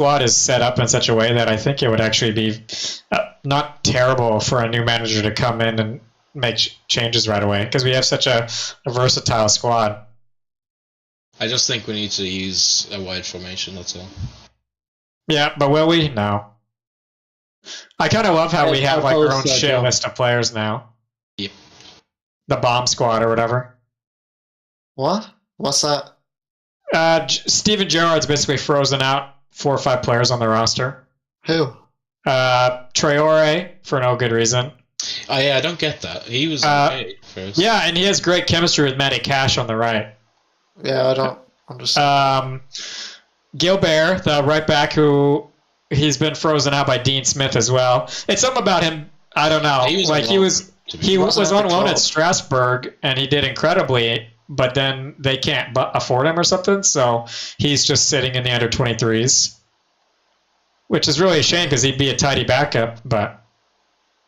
squad is set up in such a way that I think it would actually be not terrible for a new manager to come in and make changes right away, because we have such a versatile squad. I just think we need to use a wide formation, that's all. Yeah, but will we? No. I kind of love how we have like our own shit list of players now. Yep. The bomb squad or whatever. What? What's that? Steven Gerrard's basically frozen out 4 or 5 players on the roster. Who? Traore, for no good reason. Oh yeah, I don't get that. He was okay first. Yeah, and he has great chemistry with Matty Cash on the right. Yeah, I don't understand. Gilbert, the right back, who he's been frozen out by Dean Smith as well. It's something about him, I don't know. He was on loan at Strasbourg, and he did incredibly, but then they can't afford him or something, so he's just sitting in the under-23s, which is really a shame because he'd be a tidy backup, but...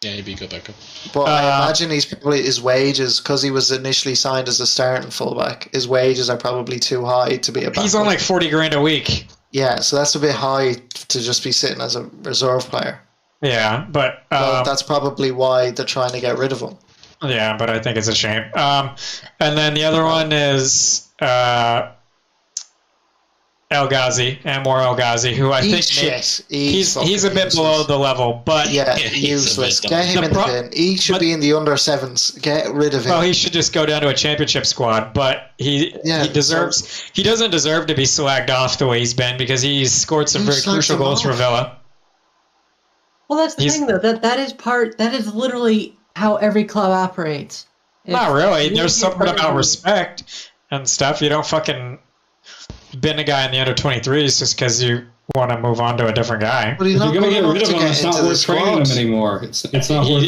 Yeah, he'd be a good backup. But I imagine his wages, because he was initially signed as a starting fullback, his wages are probably too high to be a backup. He's on like 40 grand a week. Yeah, so that's a bit high to just be sitting as a reserve player. Yeah, but... well, that's probably why they're trying to get rid of him. Yeah, but I think it's a shame. And then the other one is El Ghazi, Anwar El Ghazi, who I think he's a bit below the level, but yeah, useless. Get him in the bin. He should be in the under sevens. Get rid of him. Well, he should just go down to a championship squad, but he doesn't deserve to be slagged off the way he's been, because he's scored some very crucial goals for Villa. Well, that's the thing, though. That is literally how every club operates. Not really. There's something about respect and stuff. You don't fucking bin a guy in the under-23s just because you want to move on to a different guy. But he's not going to get rid of him. It's not worth training him anymore. It's not worth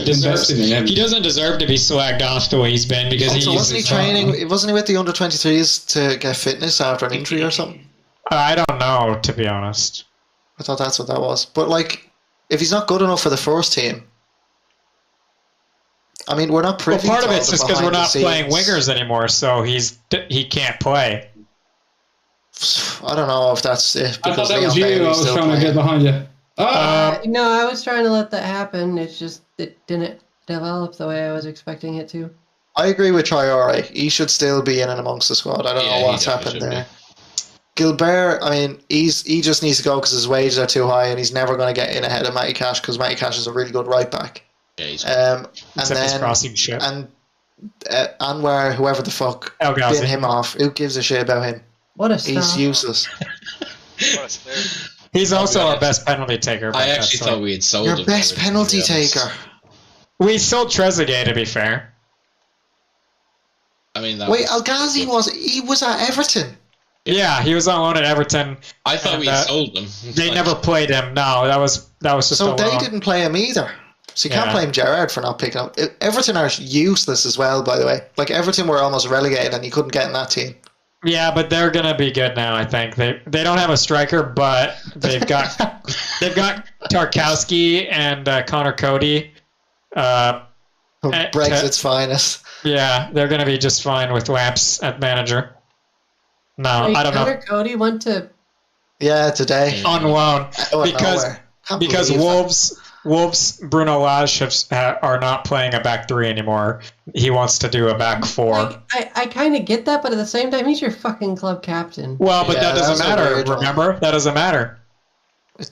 investing in him. He doesn't deserve to be slagged off the way he's been, because wasn't he with the under-23s to get fitness after an injury or something? I don't know, to be honest. I thought that's what that was. But like, if he's not good enough for the first team, I mean, we're not privy. Well, part of it's just because we're not playing wingers anymore, so he can't play. I don't know if that's it. I thought that was you. I was trying to get behind you. No, I was trying to let that happen. It's just it didn't develop the way I was expecting it to. I agree with Traore. He should still be in and amongst the squad. I don't know what's happened there. Gilbert, I mean, he just needs to go because his wages are too high, and he's never going to get in ahead of Matty Cash, because Matty Cash is a really good right back. Yeah, he's and Anwar, whoever the fuck, bin him off. Who gives a shit about him? What a He's useless. He's also our best penalty taker. I actually thought we had sold him. Your best penalty taker. We sold Trezeguet, to be fair. I mean, El Ghazi was at Everton. Yeah, he was on loan at Everton. I thought we sold him. They never played him. No, that was just. So they didn't play him either. So you can't blame Gerrard for not picking up. Everton are useless as well, by the way. Like, Everton were almost relegated, and you couldn't get in that team. Yeah, but they're gonna be good now. I think they don't have a striker, but they've got Tarkowski and Connor Cody. Brexit's finest. Yeah, they're gonna be just fine with Lamps at manager. No, I don't know. Connor Cody went to. Yeah, today on loan because Wolves Bruno Lage are not playing a back three anymore. He wants to do a back four. I kind of get that, but at the same time, he's your fucking club captain. Well, but that doesn't matter. Remember, that doesn't matter.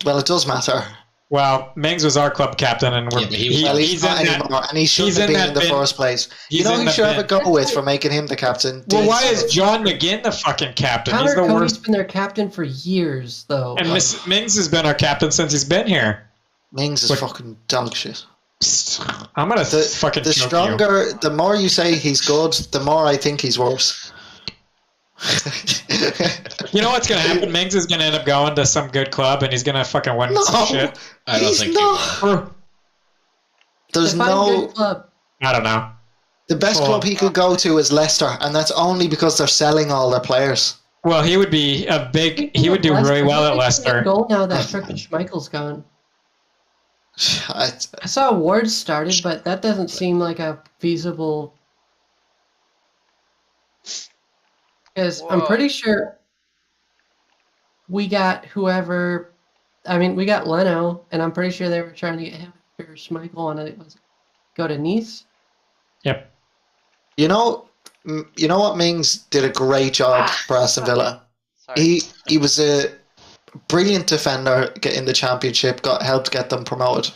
Well, it does matter. Well, Mings was our club captain, and he's not anymore, and he shouldn't have been in the first place. You know who should have a go with for making him the captain? Well, why is John McGinn the fucking captain? He's the worst. Cody's been their captain for years, though. And Mings has been our captain since he's been here. Mings is fucking dog shit. I'm gonna fucking the stronger, the more you say he's good, the more I think he's worse. You know what's gonna happen? Mings is gonna end up going to some good club, and he's gonna fucking win some shit. I don't think he will. There's no club. I don't know. The best club he could go to is Leicester, and that's only because they're selling all their players. Well, he would be he would do really well at Leicester. Goal now that frickin' Schmeichel's gone. I saw Ward started, but that doesn't seem like a feasible. Because I'm pretty sure we got whoever. I mean, we got Leno, and I'm pretty sure they were trying to get him after Schmeichel, and it was go to Nice. Yep. You know what Mings did a great job for Aston Villa. Sorry. He was a brilliant defender in the Championship. Helped get them promoted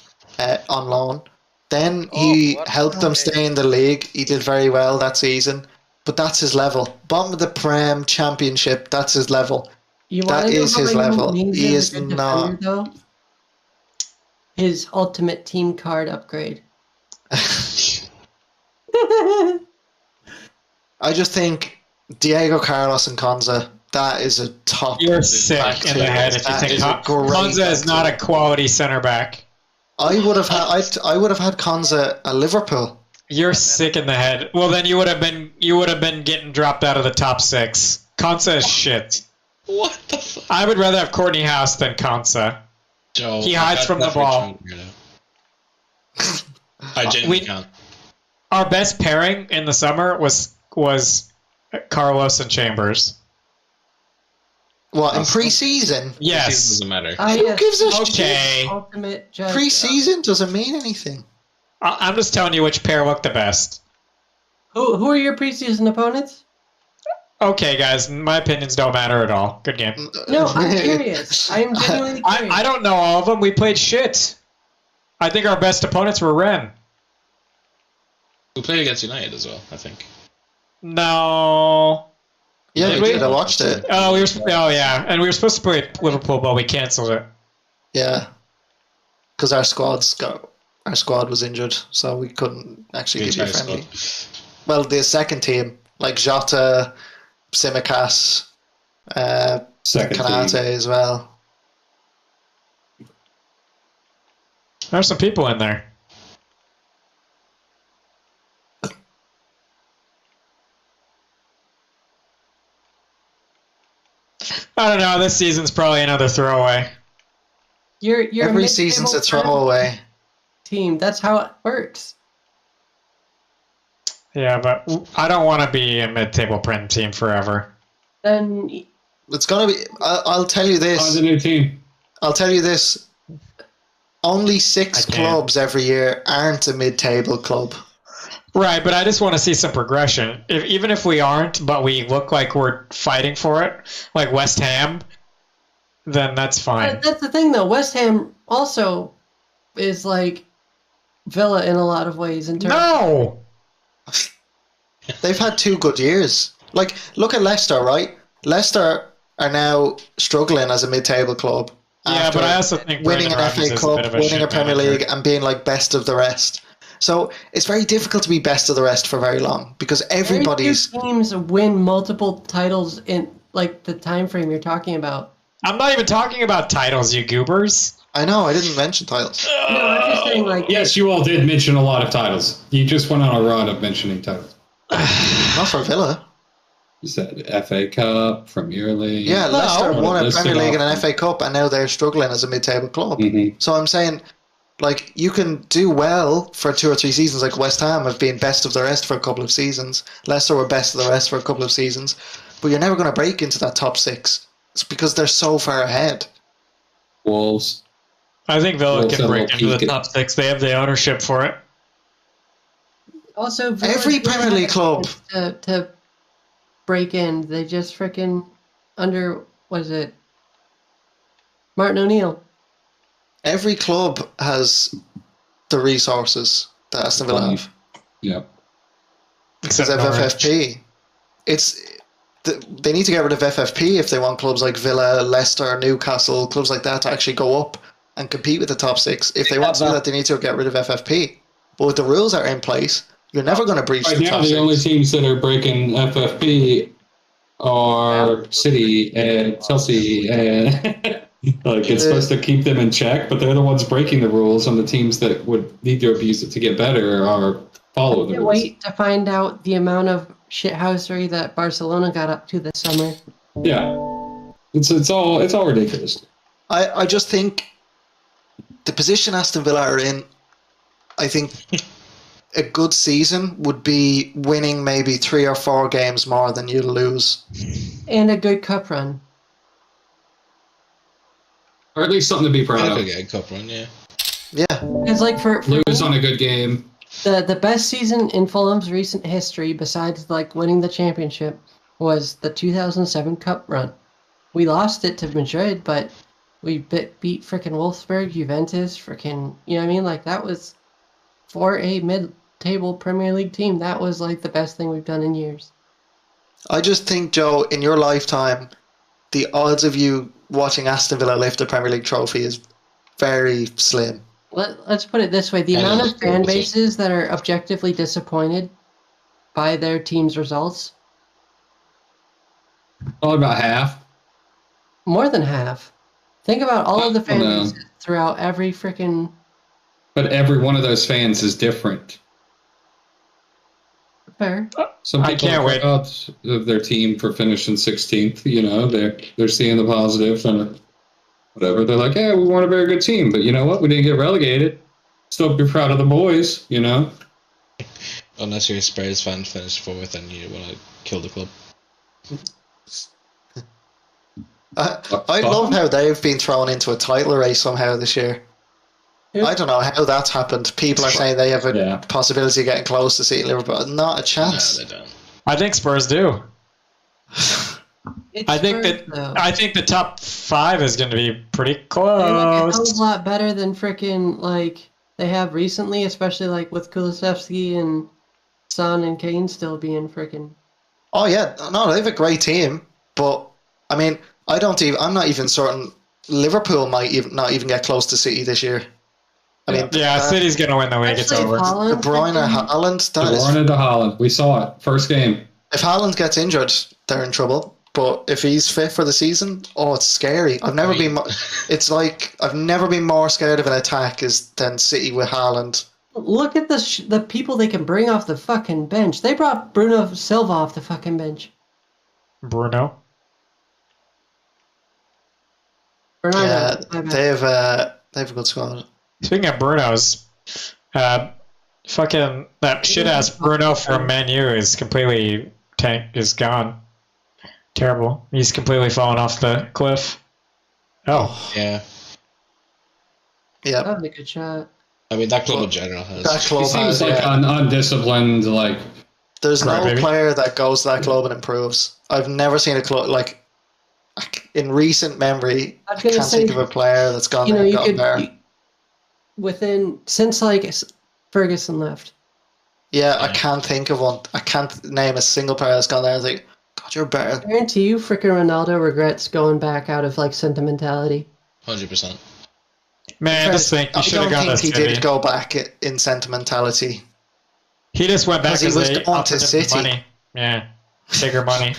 on loan. Then he helped them stay in the league. He did very well that season. But that's his level. Bottom of the Prem Championship, that's his level. That is his level. He is not. Though? His ultimate team card upgrade. I just think Diego Carlos and Konza, that is a top. You're sick in the head if you think Konza is not a quality center back. I would have had Konza at Liverpool. You're sick in the head. Well, then you would have been getting dropped out of the top 6. Konza is shit. What the fuck? I would rather have Courtney House than Konza. Joe, he hides from the ball. I genuinely can't. Our best pairing in the summer was Carlos and Chambers. What, in pre-season? Yes. Doesn't matter. Who gives a shit? Pre-season doesn't mean anything. I'm just telling you which pair looked the best. Who are your preseason opponents? Okay, guys, my opinions don't matter at all. Good game. No, I'm curious. I'm genuinely curious. I don't know all of them. We played shit. I think our best opponents were Rennes. We played against United as well, I think. No. Yeah, did we? I watched it. Oh, yeah, and we were supposed to play Liverpool, but we cancelled it. Yeah, because our squad was injured, so we couldn't actually give you a friendly. Well, the second team, like Jota, Tsimikas, Kanate as well. There's some people in there. I don't know. This season's probably another throwaway. You're every season's a throwaway team. That's how it works. Yeah, but I don't want to be a mid-table Prem team forever. Then it's gonna be. I'll tell you this. On the new team. I'll tell you this. Only 6 clubs every year aren't a mid-table club. Right, but I just want to see some progression. Even if we aren't, but we look like we're fighting for it, like West Ham, then that's fine. That's the thing, though. West Ham also is like Villa in a lot of ways. No! They've had 2 good years. Like, look at Leicester, right? Leicester are now struggling as a mid-table club. Yeah, but I also think winning an FA Cup, winning a Premier League, and being like best of the rest. So it's very difficult to be best of the rest for very long because everybody's teams win multiple titles in like the time frame you're talking about. I'm not even talking about titles, you goobers. I know, I didn't mention titles. No, I'm just saying like yes, you all did mention a lot of titles. You just went on a run of mentioning titles. Not for Villa. You said FA Cup, Premier League. Yeah, Leicester won a Premier League and an FA Cup, and now they're struggling as a mid-table club. Mm-hmm. So I'm saying, like, you can do well for 2 or 3 seasons, like West Ham have been best of the rest for a couple of seasons. Leicester were best of the rest for a couple of seasons. But you're never going to break into that top 6. It's because they're so far ahead. Wolves. I think Villa can break into the top 6. They have the ownership for it. Also, every Premier League club to break in, they just freaking Martin O'Neill. Every club has the resources that Aston Villa have. Yep. Because of FFP. They need to get rid of FFP if they want clubs like Villa, Leicester, Newcastle, clubs like that to actually go up and compete with the top 6. If they want to do that, they need to get rid of FFP. But with the rules that are in place, you're never going to breach the top 6. The only teams that are breaking FFP are City and Chelsea and... Like it's supposed to keep them in check, but they're the ones breaking the rules, and the teams that would need to abuse it to get better are follow the rules. Wait to find out the amount of shithousery that Barcelona got up to this summer. Yeah, it's all ridiculous. I just think the position Aston Villa are in, I think a good season would be winning maybe 3 or 4 games more than you'll lose, and a good cup run. Or at least something to be proud of. Could get a cup run, yeah. Yeah. It's like for lose on a good game. The best season in Fulham's recent history, besides like winning the championship, was the 2007 Cup run. We lost it to Madrid, but we beat frickin' Wolfsburg, Juventus, frickin', you know what I mean? Like, that was, for a mid-table Premier League team, that was like the best thing we've done in years. I just think, Joe, in your lifetime, the odds of you watching Aston Villa lift the Premier League trophy is very slim. Let's put it this way. The amount of fan bases that are objectively disappointed by their team's results. Probably about half. More than half. Think about all of the fan bases throughout every freaking... But every one of those fans is different. Fair. Some people I can't wait out of their team for finishing 16th. You know, they're seeing the positive and whatever. They're like, yeah, we weren't a very good team, but you know what? We didn't get relegated. Still be proud of the boys, you know? Unless you're a Spurs fan, finish 4th and you want to kill the club. I love how they've been thrown into a title race somehow this year. Yeah. I don't know how that's happened. People are saying they have a possibility of getting close to City Liverpool. Not a chance. No, they don't. I think Spurs do. I think the top 5 is going to be pretty close. They look a hell of a lot better than freaking like they have recently, especially like with Kulusevski and Son and Kane still being freaking. Oh yeah, no, they have a great team, but I mean, I'm not even certain Liverpool might not even get close to City this year. I mean, City's going to win the league. It's over. De Bruyne, Haaland. De Bruyne to Haaland. We saw it. First game. If Haaland gets injured, they're in trouble. But if he's fit for the season, it's scary. I've never been more scared of an attack than City with Haaland. Look at the people they can bring off the fucking bench. They brought Bruno Silva off the fucking bench. Bruno? Yeah, they have a good squad. Speaking of Bruno's, fucking that shit-ass Bruno from Man U is completely is gone. Terrible. He's completely fallen off the cliff. Oh. Yeah. Yeah. That was a good shot. I mean, that club in general has. That club seems like undisciplined, like... There's no player that goes to that club and improves. I've never seen a club, like, in recent memory, I can't think of a player that's gone there and gotten there. Since, like, Ferguson left. Yeah, I can't think of one. I can't name a single player that's gone there and like, God, you're better. I guarantee you freaking Ronaldo regrets going back out of, like, sentimentality. 100%. Man, I just think he should have gone to City. He did go back in sentimentality. He just went back because they offered him City. Money. Yeah, bigger money.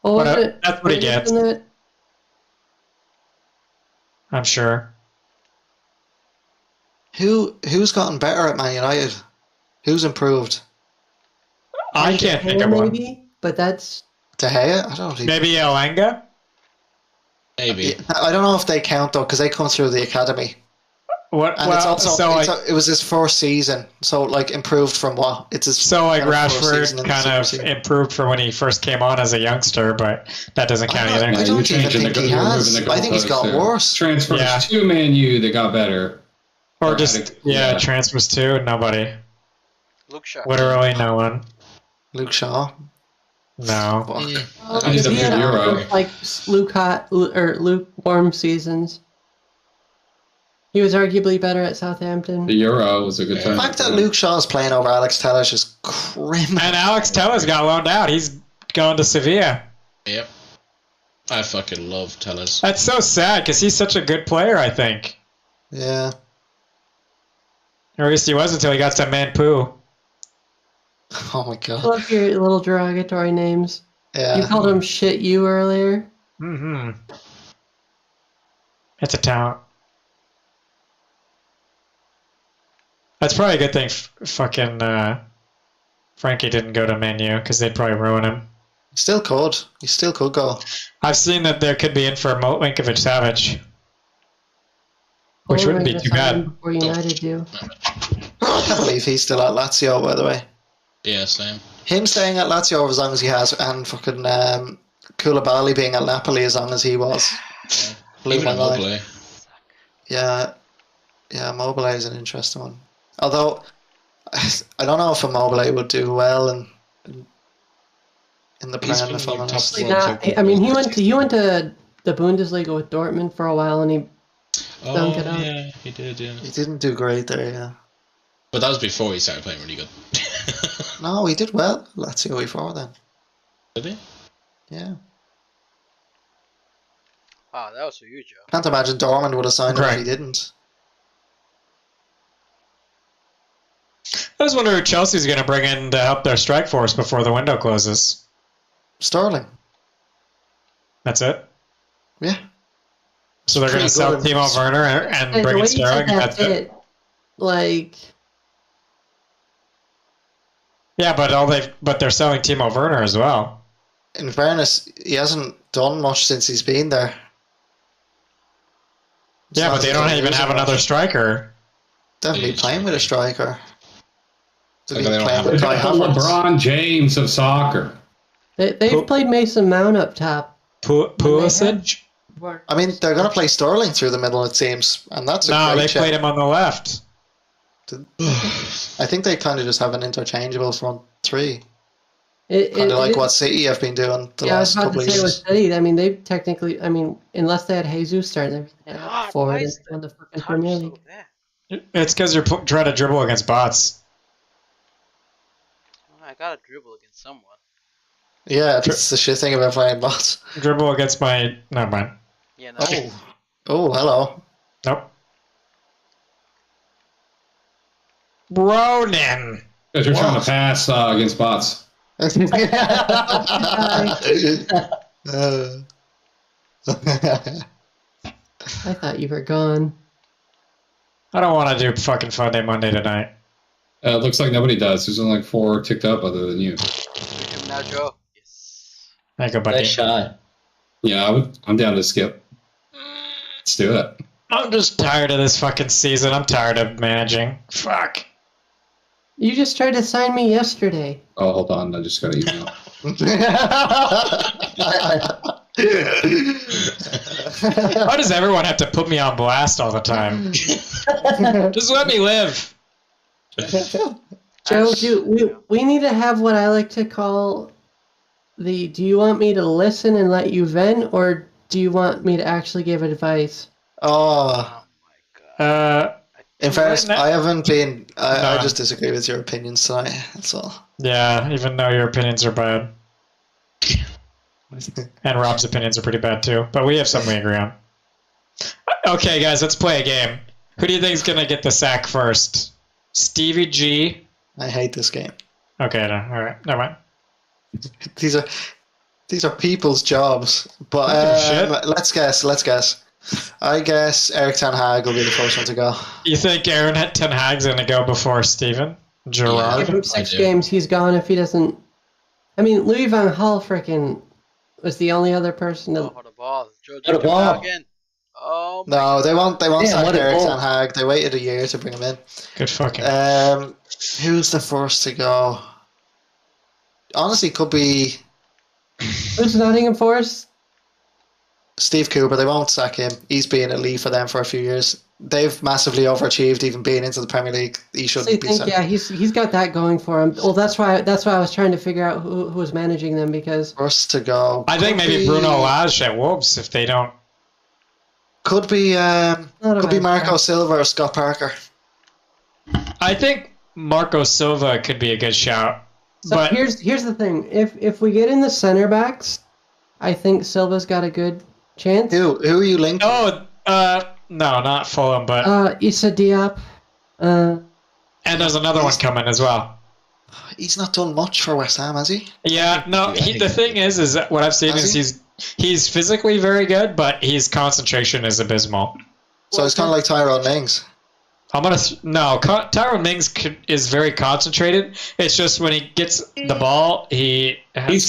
That's what he gets. I'm sure. Who's gotten better at Man United? Who's improved? I can't think of one. Maybe, but that's De Gea. I don't know. Maybe Elanga. Maybe. I don't know if they count though, because they come through the academy. What? And it was his first season, so like improved from what? It's his Rashford kind of improved from when he first came on as a youngster, but that doesn't count either. I don't even think he has. I think he's got worse. Transfers to Man U that got better. Or just transfers to nobody. Luke Shaw. Literally no one. Luke Shaw. No. He's a good Euro. Like lukewarm seasons. He was arguably better at Southampton. The Euro was a good time. The fact that Luke Shaw's playing over Alex Telles is criminal. And Alex Telles got loaned out. He's going to Sevilla. Yep. I fucking love Telles. That's so sad because he's such a good player, I think. Yeah. Or at least he was until he got some man poo. Oh my god. I love your little derogatory names. Yeah. You called him shit you earlier. Mm-hmm. It's a talent. That's probably a good thing fucking Frankie didn't go to Man U, because they'd probably ruin him. He still could go. I've seen that there could be in for Milinkovic-Savic. Which wouldn't be too bad. Before United do. I can't believe he's still at Lazio, by the way. Yeah, same. Him staying at Lazio for as long as he has, and fucking Koulibaly being at Napoli as long as he was. Even Immobile. Yeah, Immobile is an interesting one. Although, I don't know if Immobile would do well in the Prem, if I'm honest. I mean, he went to the Bundesliga with Dortmund for a while, and he stunk it up. Yeah, he did, yeah. He didn't do great there, yeah. But that was before he started playing really good. No, he did well. Lazio before then. Did he? Yeah. Wow, that was for you, Joe. Can't imagine Dortmund would have signed him if he didn't. I was wondering who Chelsea's going to bring in to help their strike force before the window closes. Sterling. That's it? Yeah. So they're going to sell Timo Werner and bring in Sterling? That's it? Like... Yeah, but they're selling Timo Werner as well. In fairness, he hasn't done much since he's been there. Yeah, but they don't even have another striker. Definitely playing with a striker. LeBron James of soccer. They've played Mason Mount up top. Pulisic? I mean, they're going to play Sterling through the middle, it seems, and that's a great they played him on the left. I think they kind of just have an interchangeable front three. Kind of like what City have been doing the last couple of years. With City, I mean, they technically, I mean, unless they had Jesus starting forward in the fucking Premier League. It's because you're trying to dribble against bots. I gotta dribble against someone. Yeah, that's the shit thing about playing bots. Dribble against my... Never mind. Yeah, no. Oh, hello. Nope. Ronan! Because you're trying to pass against bots. I thought you were gone. I don't want to do fucking Fun Day Monday tonight. It looks like nobody does. There's only like 4 ticked up other than you. Now, Joe. Yes. Thank you, buddy. Nice shot. Yeah, I'm down to skip. Let's do it. I'm just tired of this fucking season. I'm tired of managing. Fuck. You just tried to sign me yesterday. Oh, hold on. I just got an email. Why does everyone have to put me on blast all the time? Just let me live. Joe, we need to have what I like to call do you want me to listen and let you vent, or do you want me to actually give advice? Oh my god. In fairness, I haven't been... I just disagree with your opinions tonight, that's all. Yeah, even though your opinions are bad. And Rob's opinions are pretty bad too, but we have some we agree on. Okay, guys, let's play a game. Who do you think is going to get the sack first? Stevie G? I hate this game. Okay, no, all right, never mind. These are people's jobs, but let's guess. I guess Eric Ten Hag will be the first one to go. You think Aaron Ten Hag's going to go before Steven Gerrard? Give him 6 games, he's gone if he doesn't... I mean, Louis van Gaal freaking was the only other person that... Oh, the ball. Joe, the ball. Again. Oh, no, they won't sack Eric Ten Hag. They waited a year to bring him in. Good fucking... Who's the first to go? Honestly, could be... Who's Nottingham Forest? Steve Cooper. They won't sack him. He's been at Leeds for them for a few years. They've massively overachieved, even being into the Premier League. He shouldn't be sacked. Yeah, he's got that going for him. Well, that's why I was trying to figure out who was managing them, because first to go. I think maybe Bruno Lage at Wolves if they don't. Could be Marco Silva or Scott Parker. I think Marco Silva could be a good shout. So but here's the thing: if we get in the center backs, I think Silva's got a good chance. Who are you linked? Oh, no, not Fulham, but Issa Diop. And there's another one coming as well. He's not done much for West Ham, has he? Yeah, no. The thing is that what I've seen is he's physically very good, but his concentration is abysmal. So it's kind of like Tyrone Mings. Tyrone Mings is very concentrated. It's just when he gets the ball, he's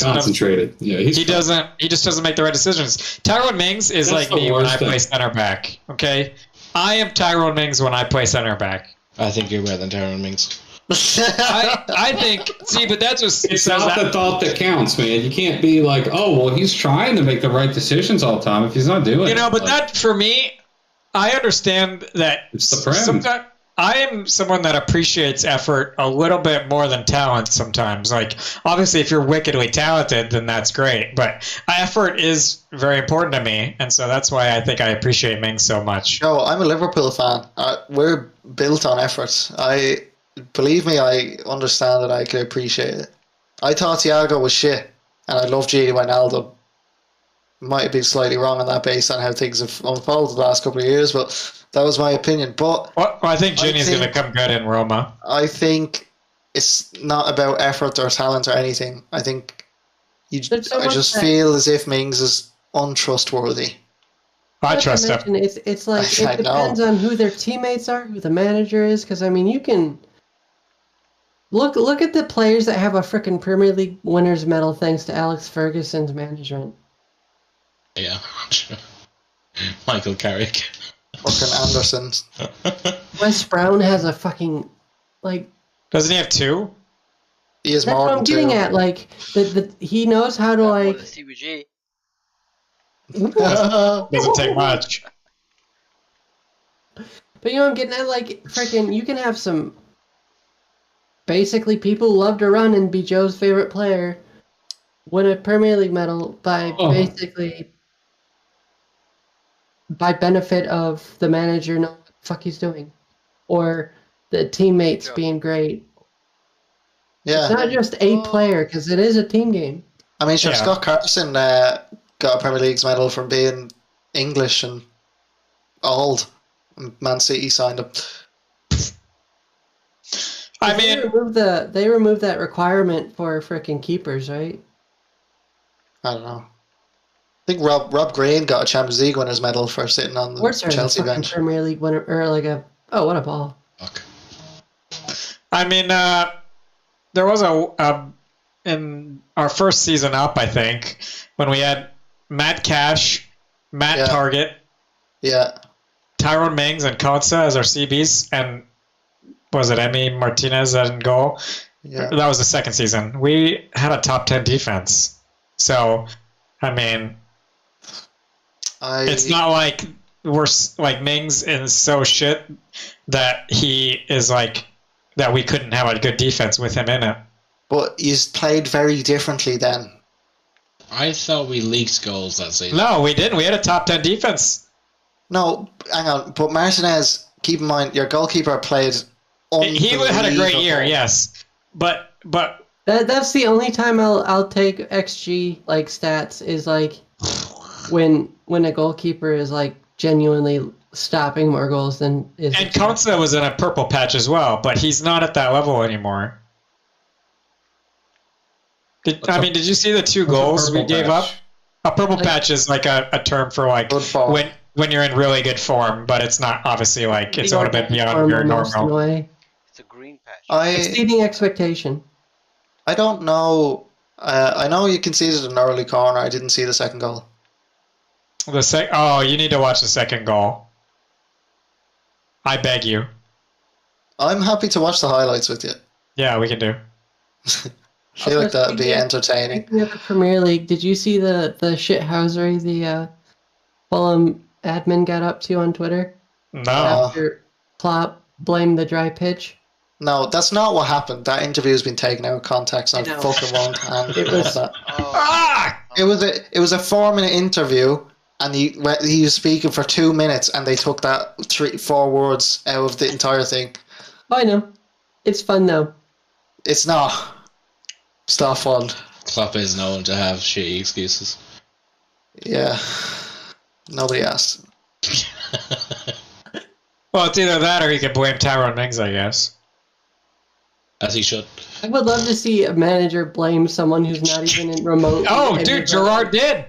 concentrated. Yeah, he just doesn't make the right decisions. Tyrone Mings is like me when I play center back. Okay, I am Tyrone Mings when I play center back. I think you're better than Tyrone Mings. I think. See, but that's what it's not the thought that counts, man. You can't be like, oh, well, he's trying to make the right decisions all the time if he's not doing it. But that for me, I understand that. It's the prem. Sometimes I am someone that appreciates effort a little bit more than talent sometimes. Like, obviously, if you're wickedly talented, then that's great. But effort is very important to me. And so that's why I think I appreciate Ming so much. No, I'm a Liverpool fan. We're built on effort. Believe me, I understand it. I can appreciate it. I thought Thiago was shit. And I love Gini Wijnaldum. Might have been slightly wrong on that based on how things have unfolded the last couple of years, but that was my opinion. But I think Gini's going to come good in Roma. I think it's not about effort or talent or anything. I think I just feel as if Mings is untrustworthy. I trust him. It's like it depends on who their teammates are, who the manager is. Because I mean, you can look at the players that have a freaking Premier League winners medal thanks to Alex Ferguson's management. Yeah, sure. Michael Carrick. Fucking Anderson. Wes Brown has a fucking Doesn't he have two? He is that's more what than I'm getting two. at. Like he knows how to like. CBG. Doesn't take much. But you know what I'm getting at? Like freaking, you can have some. Basically, people who love to run and be Joe's favorite player. Win a Premier League medal by by benefit of the manager knowing what the fuck he's doing, or the teammates being great. Yeah, it's not just a player because it is a team game. I mean, sure, Scott Carson got a Premier League's medal from being English and old. Man City signed him. I mean, they removed that requirement for freaking keepers, right? I don't know. I think Rob Green got a Champions League winners medal for sitting on the Chelsea bench. Premier League winner, or like what a ball! Fuck. I mean, there was in our first season up, I think, when we had Matt Cash, Matt Target, Tyrone Mings, and Konsa as our CBs, and was it Emi Martinez in goal? Yeah, that was the second season. We had a top 10 defense, so I mean. It's not like we're like Mings is so shit that he is like that we couldn't have a good defense with him in it. But he's played very differently then. I thought we leaked goals that season. No, we didn't. We had a top 10 defense. No, hang on. But Martinez, keep in mind, your goalkeeper played. He had a great year, yes, but that's the only time I'll take XG like stats is like. When a goalkeeper is like genuinely stopping more goals than is. And Konsa was in a purple patch as well, but he's not at that level anymore. Did you see the two goals we gave up? A purple patch is like a term for like when you're in really good form, but it's not obviously like it's a little bit beyond your normal. It's a green patch. Exceeding expectation. I don't know. I know you conceded an early corner. I didn't see the second goal. You need to watch the second goal. I beg you. I'm happy to watch the highlights with you. Yeah, we can do. I feel like that would be entertaining. The Premier League, did you see the shithousery the Fulham admin got up to on Twitter? No. After Klopp blamed the dry pitch? No, that's not what happened. That interview has been taken out of context. I fucking won't hand it was that. It was a 4-minute interview. And he was speaking for 2 minutes, and they took that 3-4 words out of the entire thing. I know. It's fun, though. It's not. It's not fun. Klopp is known to have shitty excuses. Yeah. Nobody asked. Well, it's either that or he could blame Tyrone Mings, I guess. As he should. I would love to see a manager blame someone who's not even in remote. Oh, dude, Gerrard did.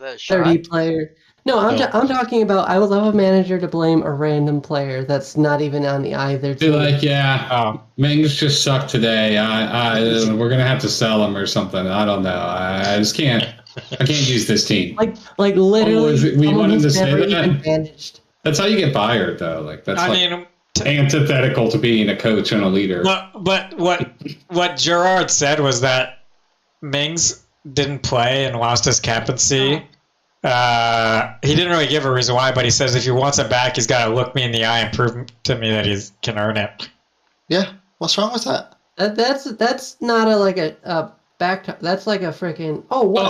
30 player. No, I'm talking about. I would love a manager to blame a random player that's not even on the either team. Be like, Mings just sucked today. We're gonna have to sell him or something. I don't know. I just can't. I can't use this team. Like literally. We want him to say that. That's how you get fired, though. Like that's. antithetical to being a coach and a leader. But what Gerard said was that Mings didn't play and lost his captaincy. He didn't really give a reason why, but he says if he wants it back, he's got to look me in the eye and prove to me that he can earn it. Yeah, what's wrong with that? That's not a back. That's like a freaking. Oh, whoa!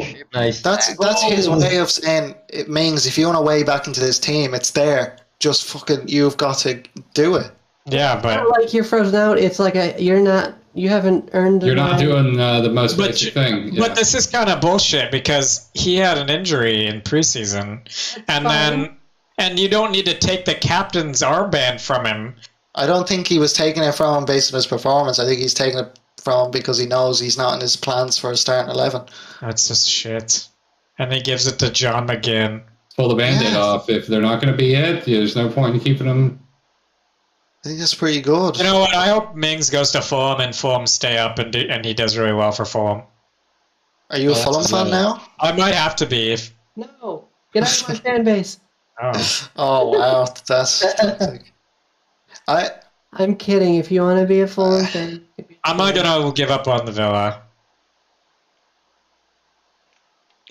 Oh, nice. That's his way of saying it means if you want to weigh back into this team, it's there. Just fucking, you've got to do it. Yeah, but like you're frozen out. It's like you haven't earned. You're not doing the most basic thing. But this is kind of bullshit because he had an injury in preseason, and you don't need to take the captain's armband from him. I don't think he was taking it from him based on his performance. I think he's taking it from him because he knows he's not in his plans for a starting 11. That's just shit. And he gives it to John McGinn. Pull the Band-Aid off. If they're not going to be it, there's no point in keeping them. I think that's pretty good. You know what? I hope Mings goes to Fulham and Fulham stay up and he does really well for Fulham. Are you a Fulham fan now? I might have to be. No. Get out of my fan base. Oh, wow. That's toxic. I'm kidding. If you want to be a Fulham fan. I'm not going to give up on the Villa.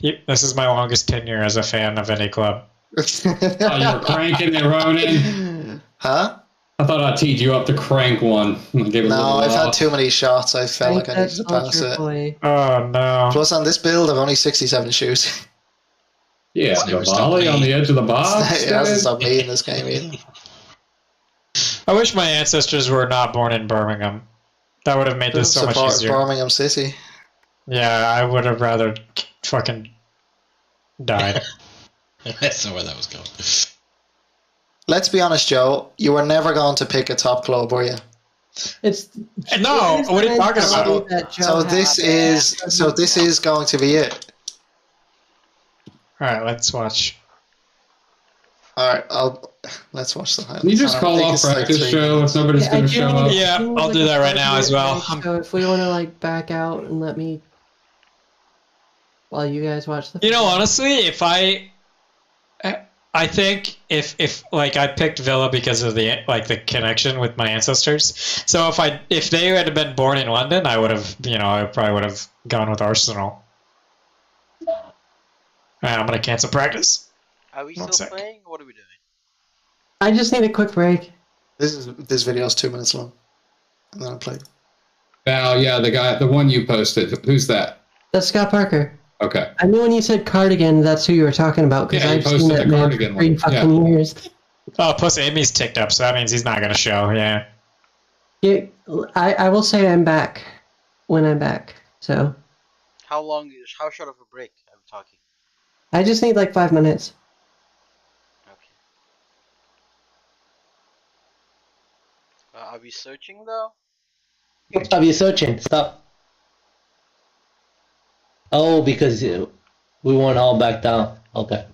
This is my longest tenure as a fan of any club. You're cranking it, Ronan. Huh? I thought I teed you up to crank one. I've had too many shots. I felt like I needed to pass it. Oh, no. Plus, on this build, I've only 67 shoots. Yeah, the volley on the edge of the box. It hasn't stopped me in this game either. I wish my ancestors were not born in Birmingham. That would have made this so much easier. Birmingham City. Yeah, I would have rather fucking died. That's not where that was going. Let's be honest, Joe. You were never going to pick a top club, were you? No. What are you talking about? So this is going to be it. All right, let's watch. All right, let's watch the highlights. Can you just call off practice, Joe, if nobody's going to show up? Yeah, I'll do that right now as well. So if we want to back out and let me, while you guys watch the. Honestly, if I think if I picked Villa because of the connection with my ancestors. So if they had been born in London, I would have I probably would have gone with Arsenal. I'm gonna cancel practice. Are we still playing? What are we doing? I just need a quick break. This video is 2 minutes long, and then I'll play. Yeah, the one you posted. Who's that? That's Scott Parker. Okay. I knew when you said cardigan, that's who you were talking about because I've seen that man for 3 fucking years. Oh, plus Amy's ticked up, so that means he's not gonna show. Yeah. Yeah, I will say I'm back when I'm back. So. How short of a break are we talking? I just need 5 minutes. Are we searching though? Are you searching? Stop. Oh, because we weren't all back down. Okay.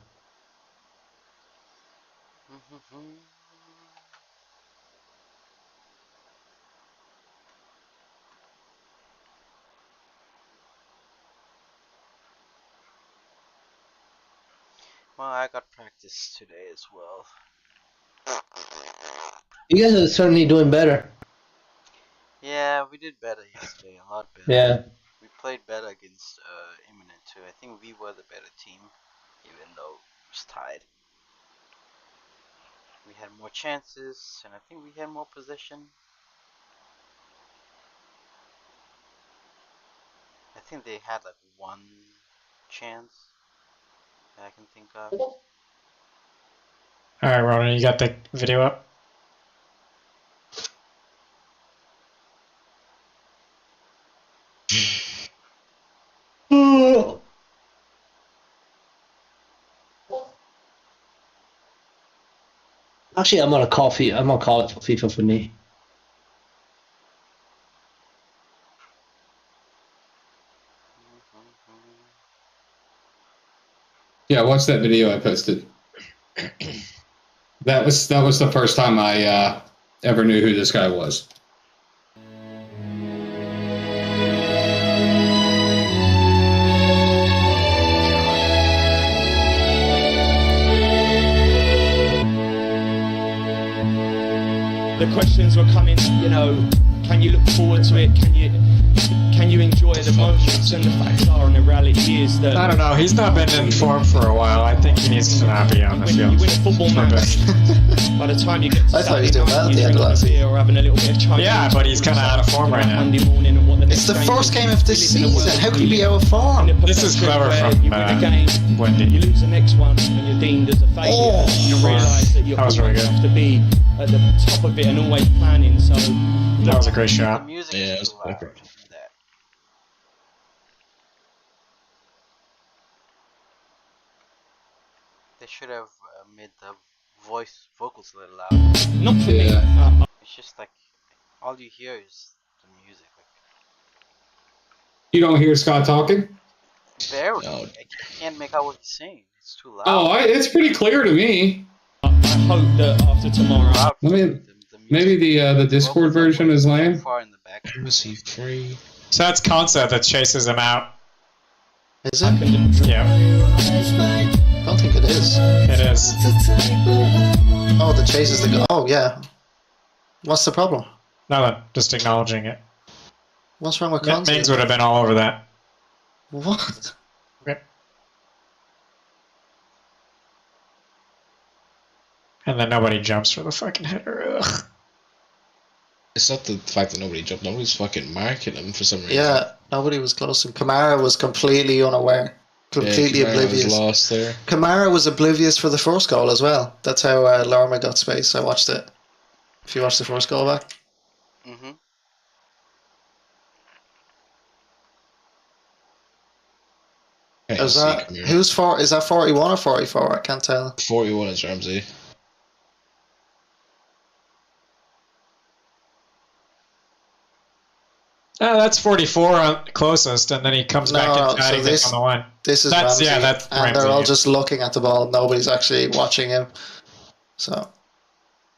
Well, I got practice today as well. You guys are certainly doing better. Yeah, we did better yesterday, a lot better. Yeah. We played better against Imminent too. I think we were the better team, even though it was tied. We had more chances, and I think we had more possession. I think they had one chance that I can think of. All right, Ronan, you got the video up? Actually, I'm gonna call it for FIFA for me. Yeah, watch that video I posted. That was the first time I ever knew who this guy was. the questions were coming, you know, can you look forward to it? Can you enjoy the moments? And the facts are, and the reality is that I don't know. He's not been in form for a while. I think he needs to not be on the field. you win a football match. By the time you get to I thought he was Saturday doing well at night, the end of last season. or having a little bit of chunk. Yeah, but he's kind of out of form right now. Monday morning and what the It's next the game first is. game of this We live in a season. world How where can he we be out of live form? in a This is clever where from you win a game, Wendy. you lose the next one, and you're deemed as a failure. Oh, you realise that you that was really always good. have to be at the top of it and always planning. So That was a great The shot. music Yeah, it is was too loud. perfect. That. They should have made the vocals a little louder. not for me. Yeah. It's just like all you hear is the music. Like You don't hear Scott talking? barely. No. I can't make out what he's saying. It's too loud. Oh, it's pretty clear to me. I hope that after tomorrow, Loud I mean, the music. maybe the Discord Vocals are version way is too lame. Far in the back. Was he free? So that's Concept that chases him out. Is I it? can just Yeah, I don't think it is. it is. Oh, the chase is the. Oh, yeah. What's the problem? No, just acknowledging it. What's wrong with Mings content? would have been all over that. What? Okay. And then nobody jumps for the fucking header. Ugh. It's not the fact that nobody jumped. Nobody's fucking marking him for some reason. Yeah, nobody was close. And Kamara was completely unaware. Completely Kamara was oblivious. lost there. Kamara was oblivious for the first goal as well. That's how Lorma got space. I watched it. If you watched the first goal back. Mm-hmm. Is that, is that 41 or 44? I can't tell. 41 is Ramsey. That's 44 on closest, and then he comes back No, and so tidying this- on the line. This is That's- Ramsey, yeah, that's and Ramsey, they're all yeah. just looking at the ball. Nobody's actually watching him. So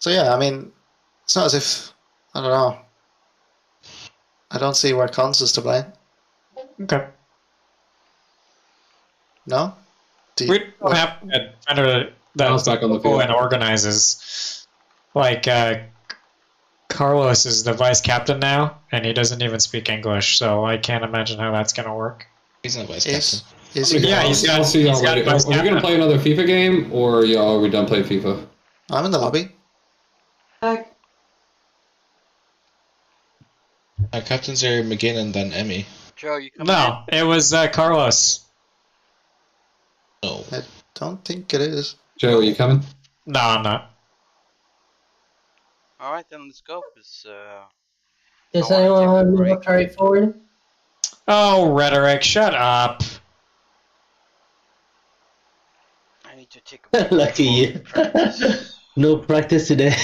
yeah, I mean, it's not as if, I don't know. I don't see where Cons is to blame. Okay. No? Do We don't have a defender Now it's back on the field. and organizes. Like, Carlos is the vice captain now, and he doesn't even speak English, so I can't imagine how that's going to work. He's not vice is, captain. is he? Yeah, he's got- I'll see y'all he's got later. vice Are we gonna captain. play another FIFA game, or are we done playing FIFA? I'm in the lobby. Our captains are McGinn and then Emmy. Joe, you come No, it was Carlos. No. I don't think it is. Joe, are you coming? No, I'm not. All right, then let's go. Cause, Does I wanna anyone take a want to move break. up to right forward? Oh, rhetoric, shut up. I need to take a break. Lucky you. Practice. No practice today.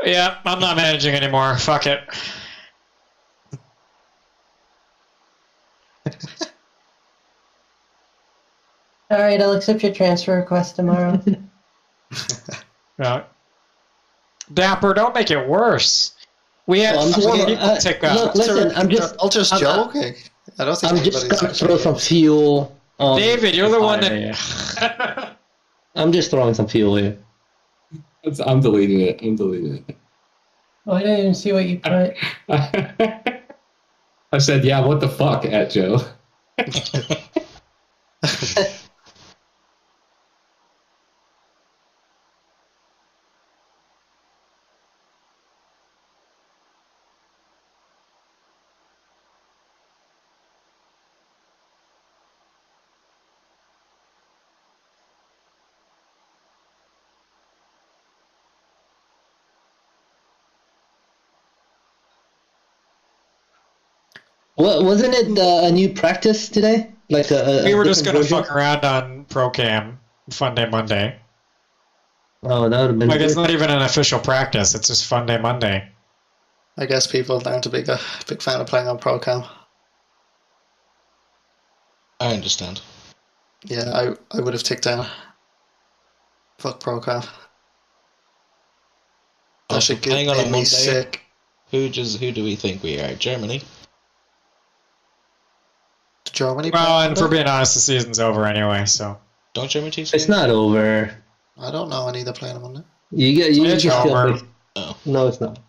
Yeah, I'm not managing anymore. Fuck it. All right, I'll accept your transfer request tomorrow. Dapper, don't make it worse. We had Well, I'm just 4 gonna- people tick up. look, listen, I'm just joking. I don't think I'm just anybody's gonna actually throw some fuel on David, you're the one fire. that. I'm just throwing some fuel here. I'm deleting it. I'm deleting it. Oh, I didn't even see what you put. I said, yeah, what the fuck at Joe? Wasn't it a new practice today? Like We were just different gonna version? fuck around on ProCam Fun Day Monday. Oh, that would have been Like, it's good. not even an official practice, it's just Fun Day Monday. I guess people aren't a big fan of playing on ProCam. I understand. Yeah, I would have ticked down. Fuck ProCam. That Also, should get playing on a me Monday. sick. Who do we think we are? Germany? Germany? Well, and for being honest, the season's over anyway, so. Don't German teams? It's not over. I don't know any that play on a Monday. It's over. No, it's not.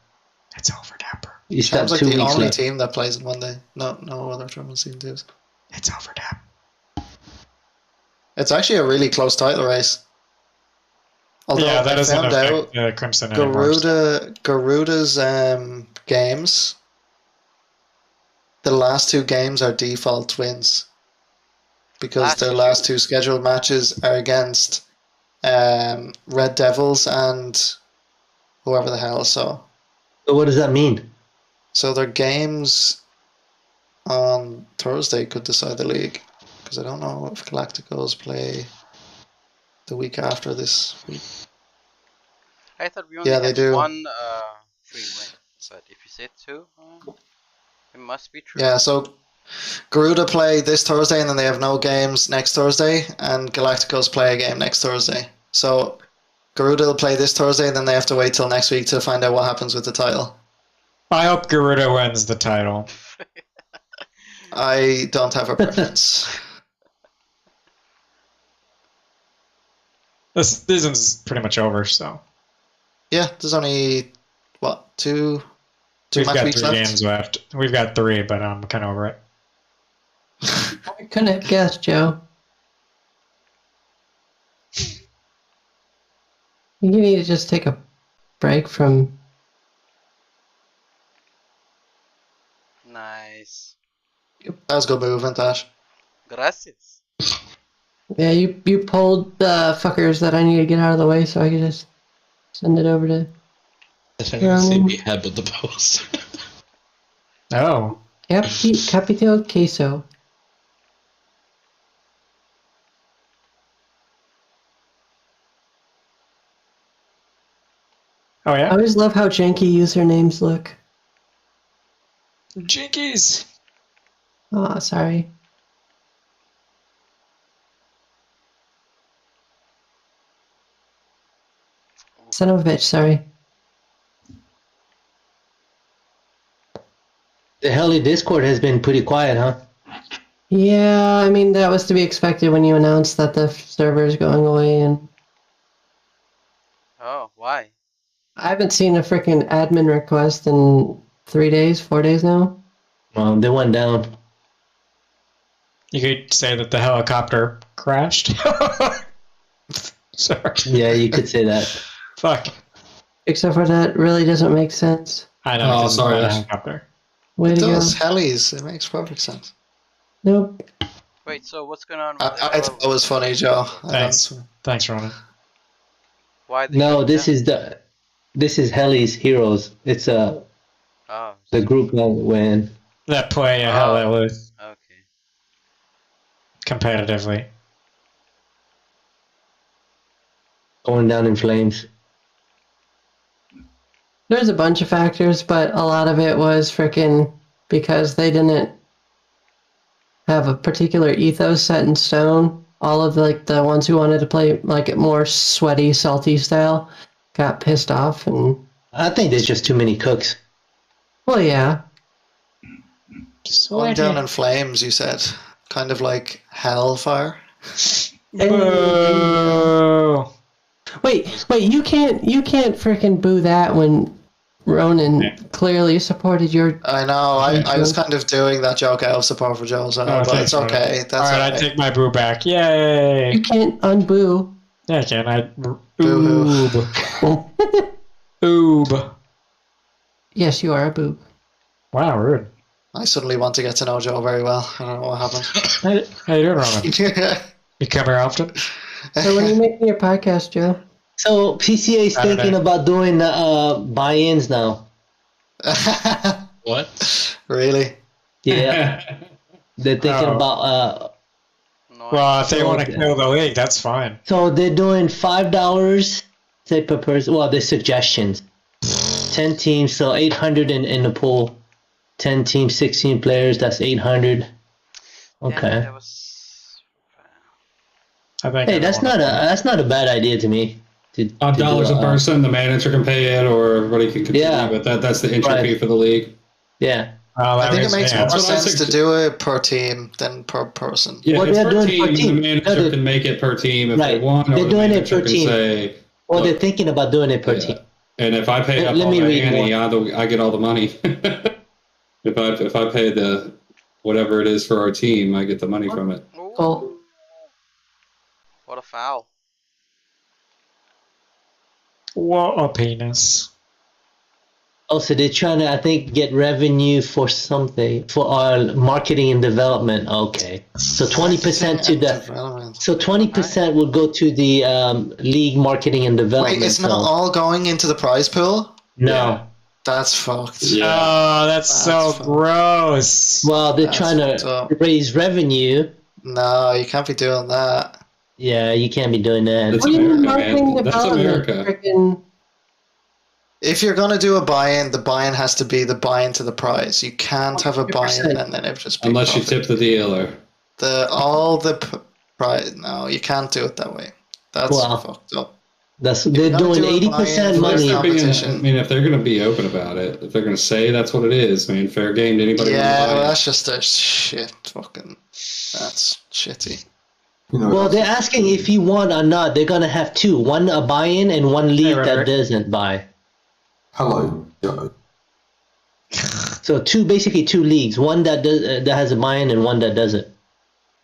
It's over, Dapper. You Cham's start like 2 the weeks only left. team that plays on Monday. No other tournament team does. It's over, Dapper. It's actually a really close title race. Although Yeah, that I doesn't found affect out Crimson anymore. Garuda's games, the last 2 games are default wins because their last 2 scheduled matches are against Red Devils and whoever the hell. So what does that mean? So their games on Thursday could decide the league, because I don't know if Galacticos play the week after this week. I thought we only had do. 1 free win, but if you said 2, it must be true. Yeah, so Garuda play this Thursday, and then they have no games next Thursday, and Galacticos play a game next Thursday. So Garuda will play this Thursday, and then they have to wait till next week to find out what happens with the title. I hope Garuda wins the title. I don't have a preference. This season's pretty much over, so. Yeah, there's only, what, two We've match got weeks 3 left? games left. We've got 3, but I'm kind of over it. I couldn't have guessed, Joe. You need to just take a break from. Nice. That was a good movement, Ash. Gracias. Yeah, you pulled the fuckers that I need to get out of the way so I could just send it over to. I think I see we had with the post. Oh. Capital Queso. Oh, I yeah? always love how janky usernames look. Jinkies! Oh, sorry. Son of a bitch, sorry. The Heli Discord has been pretty quiet, huh? Yeah, I mean, that was to be expected when you announced that the server is going away, and Oh, why? I haven't seen a freaking admin request in 3 days, 4 days now. They went down. You could say that the helicopter crashed. Sorry. Yeah, you could say that. Fuck. Except for that really doesn't make sense. I know. Oh, 'cause it's sorry, not a Ash. helicopter. Way It to go. does. Hellies. It makes perfect sense. Nope. Wait, so what's going on with I thought it was funny, Joe. Thanks. Thanks, Ronan. Why they No, shut this down? is Heli's Heroes. It's Oh, the group that went. That play a hell lose okay. competitively. Going down in flames. There's a bunch of factors, but a lot of it was freaking because they didn't have a particular ethos set in stone. All of the ones who wanted to play like a more sweaty, salty style got pissed off, and I think there's just too many cooks. well, yeah. Going down in flames, you said. Kind of like hellfire. Boo! Wait, you can't freaking boo that when Ronan clearly supported your. I know. I was kind of doing that joke out of support for Joe, so but thanks, it's Ronan. okay. That's Alright, I take my boo back. Yay! You can't unboo. Yeah, I can. Boo-hoo. Oob. Yes, you are a boob. Wow, rude. I suddenly want to get to know Joe very well. I don't know what happened. How you doing, Ronan? You come here often? So when are you making your podcast, Joe? So PCA is Saturday. thinking about doing buy-ins now. What? Really? Yeah, they're thinking about. No, Well, if they So- want to kill the league, that's fine. So they're doing $5 say per person. Well, there's suggestions. 10 teams, so 800 in the pool. 10 teams, 16 players. That's 800. yeah, Okay. that was. I think. Hey, that's not a bad idea to me. $5 a person, the manager can pay it, or everybody can contribute. Yeah. But that's the entry Right. fee for the league. Yeah. I think it makes more That's what I sense to do it per team than per person. Yeah, Well, it's they're per doing it per team. team. The manager No, can make it per team if they Right. want. Or They're the doing it manager per can team. say, Well, look, they're thinking about doing it per team. and if I pay up Let all me the read ante, more. I get all the money. If I pay the whatever it is for our team, I get the money from it. Ooh, Oh, what a foul. What a penis. so they're trying to, I think, get revenue for something for our marketing and development. Okay, so 20% to the. Development. So 20% would go to the league marketing and development. Wait, it's not so all going into the prize pool? no. Yeah. That's fucked. Yeah. Oh, that's so fun. gross. Well, they're That's trying fucked to up. raise revenue. No, you can't be doing that. Yeah, you can't be doing that. That's What do you mean America, marketing man. That's development? America. Frickin' If you're going to do a buy-in, the buy-in has to be the buy-in to the prize. You can't have a buy-in 100%. and then it just be Unless you profit. tip the dealer. Prize. No, you can't do it that way. That's Wow. fucked up. They're gonna doing do a 80% buy-in, money. there's competition. I mean, if they're going to be open about it, if they're going to say that's what it is, I mean, fair game to anybody. Yeah, who well, buys that's just a shit. Fucking. That's shitty. You know, Well, they're asking if you want or not. They're gonna have two: one a buy-in and one league that Rick. doesn't buy. hello, Joe. So basically two leagues: one that does that has a buy-in and one that doesn't.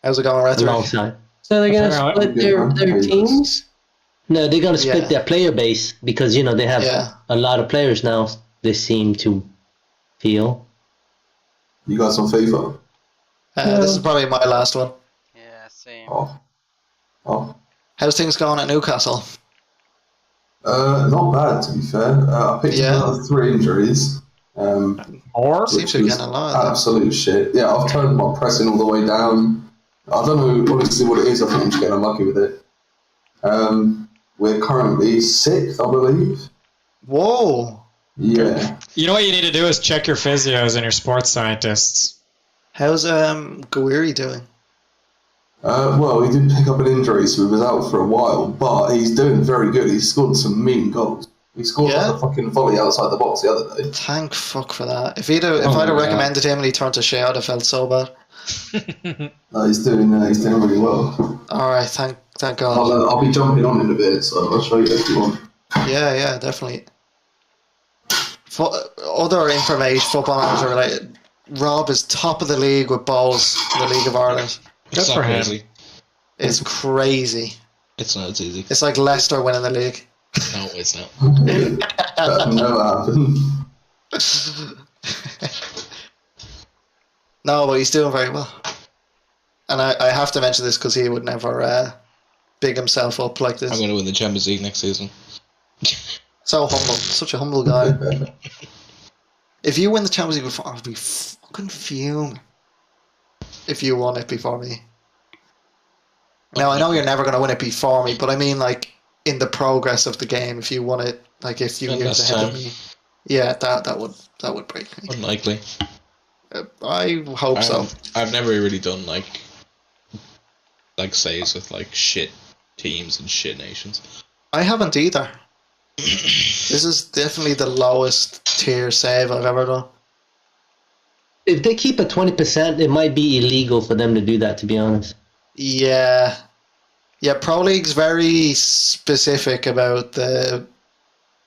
How's it going, Rhetoric? Alongside. So they're gonna Apparently. split their teams? No, they're gonna split Yeah. their player base because they have Yeah. a lot of players now. They seem to feel. You guys on FIFA? This is probably my last one. Yeah, same. Oh. How's things going at Newcastle? Not bad to be fair. I picked up another 3 injuries. Or? Seems to be getting a lot of them. Absolute shit. Yeah, I've turned my pressing all the way down. I don't know honestly what it is. I think I'm just getting unlucky with it. We're currently 6th, I believe. Whoa. Yeah. You know what you need to do is check your physios and your sports scientists. How's Gawiri doing? Well, he did pick up an injury, so he was out for a while, but he's doing very good. He's scored some mean goals. He scored like a fucking volley outside the box the other day. Thank fuck for that. If I'd have recommended him and he turned to shit, I'd have felt so bad. He's doing really well. Alright, thank God. I'll be jumping on in a bit, so I'll show you if you want. Yeah, definitely. Other information, football manager related. Rob is top of the league with balls in the League of Ireland. It's Good not for him. crazy. It's crazy. It's not. It's easy. It's like Leicester winning the league. No, it's not. That never happened. No, but he's doing very well. And I have to mention this because he would never big himself up like I'm this. going to win the Champions League next season. So humble. Such a humble guy. If you win the Champions League before, I'd be fucking fuming. If you won it before me. Now, I know you're never going to win it before me, but I mean, like, in the progress of the game, if you won it, like, a few In years this ahead of time. me. Yeah, that would break me. Unlikely. I hope so. I've never really done like saves with like shit teams and shit nations. I haven't either. This is definitely the lowest tier save I've ever done. If they keep at 20%, it might be illegal for them to do that. To be honest. Yeah. Pro League's very specific about the.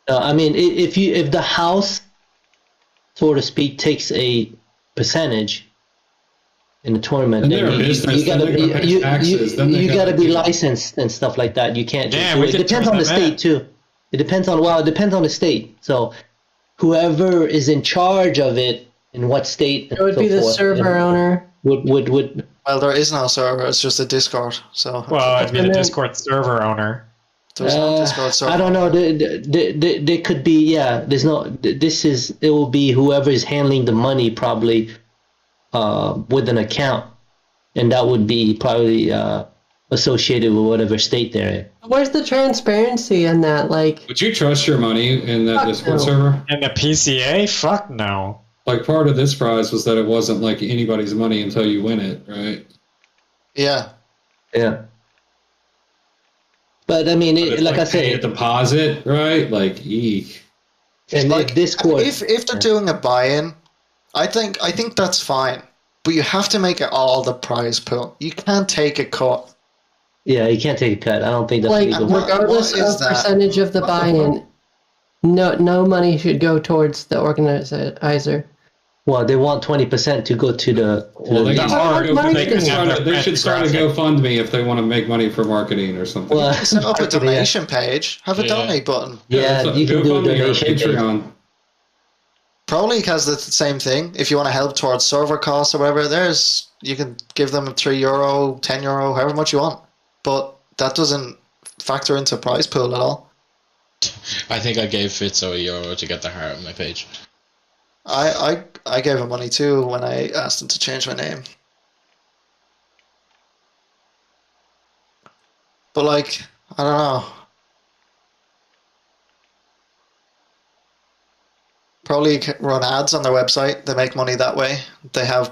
I mean, if the house, so to speak, takes a percentage in the tournament, And then they're a business, you gotta then they're gonna pay taxes, then they you gotta gotta be do- licensed and stuff like that. You can't just Damn, do we it. It could depends turn on the them state in. too. It depends on the state. So whoever is in charge of it in what state, It would so be the forth, server owner. would Well, there is no server, it's just a Discord. So Well, it'd be the And then- Discord server owner. there's no Discord server. I don't know. There could be. Yeah, there's no. It will be whoever is handling the money probably with an account, and that would be probably associated with whatever state they're in. Where's the transparency in that? Like, Would you trust your money in that Fuck Discord no. server? And the PCA? Fuck no. Like, part of this prize was that it wasn't like anybody's money until you win it, right? Yeah. Yeah. But I mean, But it's like I pay a said, deposit, right? Like, eek. and Like, Discord. if they're doing a buy-in, I think that's fine, but you have to make it all the prize pool. You can't take a cut. Yeah, you can't take a cut. I don't think that's Like, legal. regardless of percentage of the buy-in, no money should go towards the organizer. Well, they want 20% to go to the. They should start a GoFundMe if they want to make money for marketing or something. Well, set up a donation page. Have a donate button. Yeah, you can do a donation page. Pro League has the same thing. If you want to help towards server costs or whatever, you can give them €3, €10, however much you want. But that doesn't factor into prize pool at all. I think I gave Fitzo €1 to get the heart on my page. I gave him money too when I asked him to change my name. But like, I don't know. Pro League run ads on their website. They make money that way. They have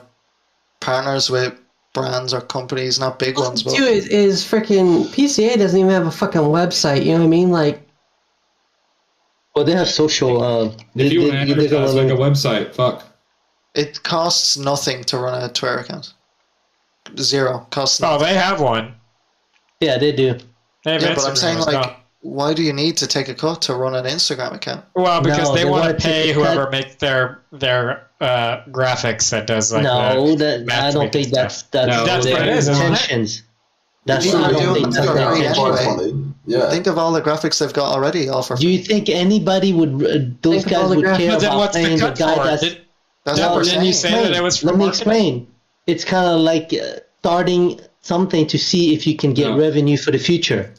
partners with brands or companies, not big ones. But is freaking PCA doesn't even have a fucking website. You know what I mean? Like, well, they have social. If you want to advertise, like a website, fuck. It costs nothing to run a Twitter account. Zero. Costs nothing. Oh, they have one. Yeah, they do. Yeah, but I'm saying, like, why do you need to take a cut to run an Instagram account? Well, because they want to pay whoever makes their graphics that does like. No, I don't think that's what it is. Intentions. That's not anyway. Yeah. Think of all the graphics they've got already. Do you think anybody would? Those guys would care about paying the guy that's what we're saying. You say that it was for Let me explain. It's kind of like starting something to see if you can get revenue for the future.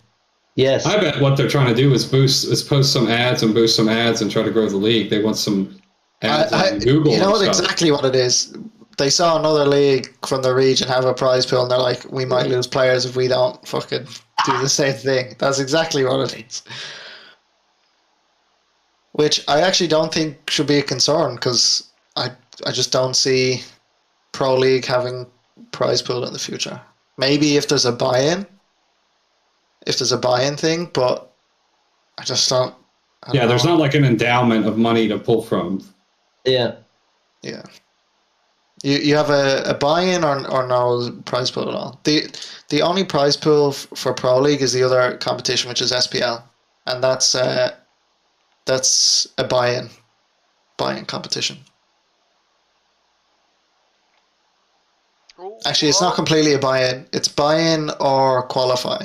Yes. I bet what they're trying to do is post some ads and boost some ads and try to grow the league. They want some ads on Google. You know exactly what it is. They saw another league from the region have a prize pool and they're like, we might lose players if we don't fucking do the same thing. That's exactly what it is. Which I actually don't think should be a concern because I just don't see Pro League having prize pool in the future. Maybe if there's a buy-in. If there's a buy-in thing, but I just don't. There's not like an endowment of money to pull from. Yeah. Yeah. You have a buy-in or no prize pool at all. The only prize pool for Pro League is the other competition, which is SPL, and that's a buy-in competition. Actually, it's not completely a buy-in. It's buy-in or qualify.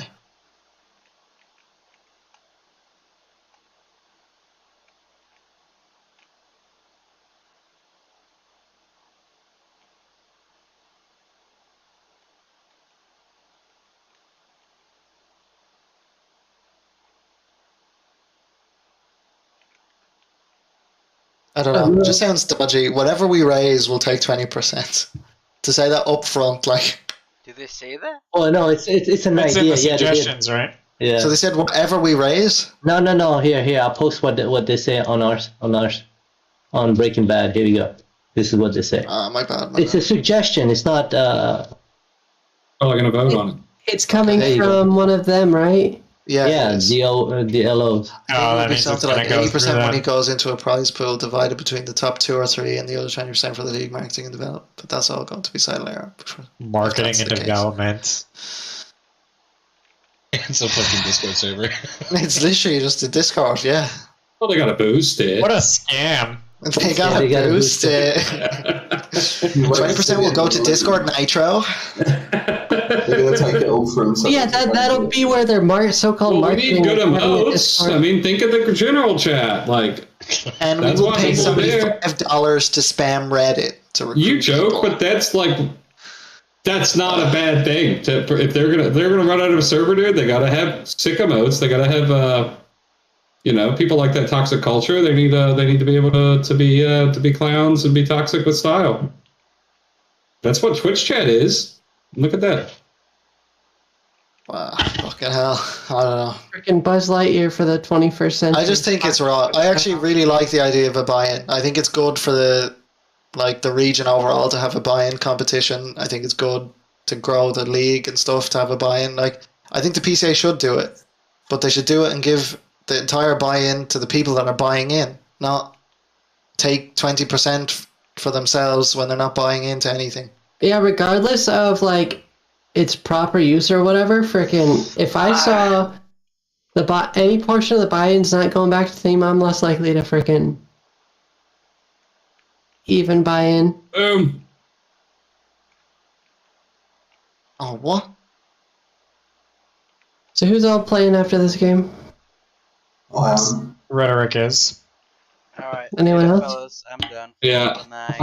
I don't know. It just sounds dodgy. Whatever we raise, we'll take 20%. To say that up front, like. Did they say that? Oh no, it's an idea. In the suggestions, right? Yeah. So they said whatever we raise. No. Here. I'll post what they say on ours on Breaking Bad. Here we go. This is what they say. My bad. It's a suggestion. It's not. Oh, I'm gonna vote on it. It's coming from one of them, right? Yeah, the LOs. That means something like 80% money goes into a prize pool divided between the top 2 or 3 and the other 20% for the league marketing and development. But that's all going to be side layer. Marketing and development. It's a fucking Discord server. It's literally just a Discord, yeah. Well, they got to boost it. What a scam. They got to boost it. 20% will go to Discord Nitro. They're going to take it all from. Yeah, that'll be where their so-called marketing. We need good emotes. I mean, think of the general chat, like. And we will pay somebody $5 to spam Reddit to recruit. You joke, people. But that's not a bad thing. If they're gonna run out of a server, dude, they gotta have sick emotes. They gotta have people like that toxic culture. They need to be able to be clowns and be toxic with style. That's what Twitch chat is. Look at that. Wow, fucking hell. I don't know. Freaking Buzz Lightyear for the 21st century. I just think it's wrong. I actually really like the idea of a buy-in. I think it's good for the region overall to have a buy-in competition. I think it's good to grow the league and stuff to have a buy-in. Like, I think the PCA should do it, but they should do it and give the entire buy-in to the people that are buying in, not take 20% for themselves when they're not buying into anything. Yeah, regardless of like its proper use or whatever, freaking if I saw any portion of the buy-in's not going back to the team, I'm less likely to freaking even buy in. Boom. Oh, what? So who's all playing after this game? Oh, Rhetoric is. Alright. Anyone else? Fellas, I'm done. Yeah. Good night.